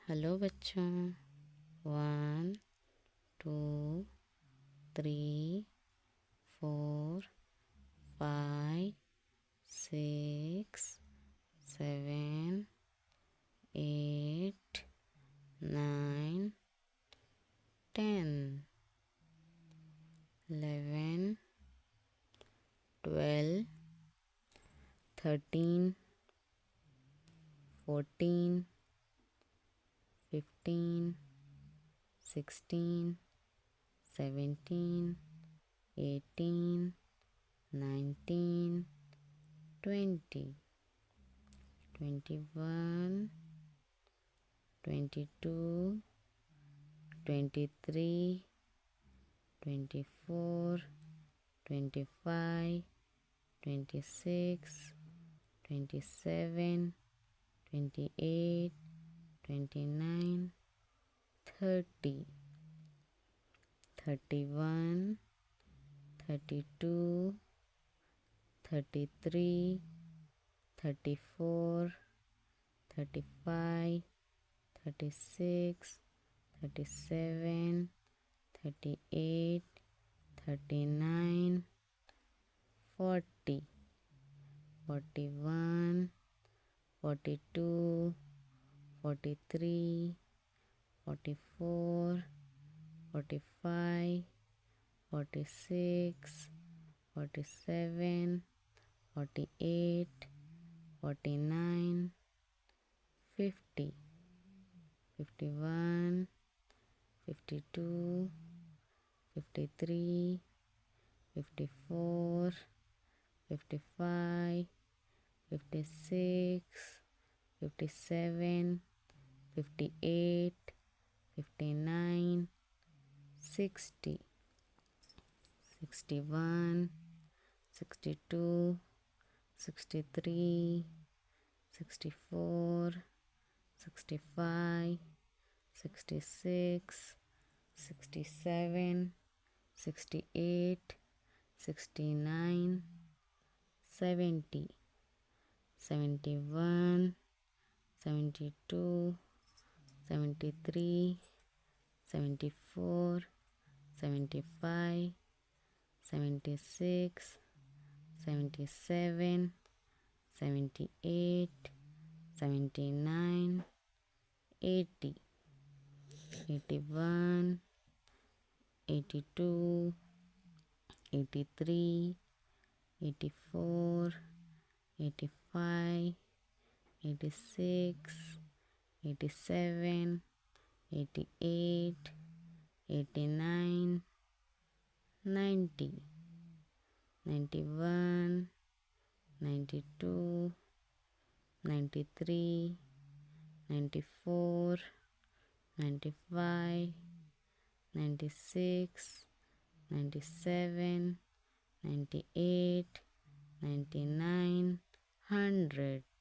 Hello बच्चों। 1 2 3 4 5 6 7 8 9 10 11 12 13 14 15 16 17 18 19 20 21 22 23 24 25 26 27 28 29 30 31 32 33 34 35 36 37 38 39 40 41 42 43 44 45 46 47 48 49 50 51 52 53 54 55 56 57 58 59 60 61 62 63 64 65 66 67 68 69 70 71 72 73 74 75 76 77 78 79 80 81 82 83 84 85 86 87 88 89 90 91 92 93 94 95 96 97 98 99 100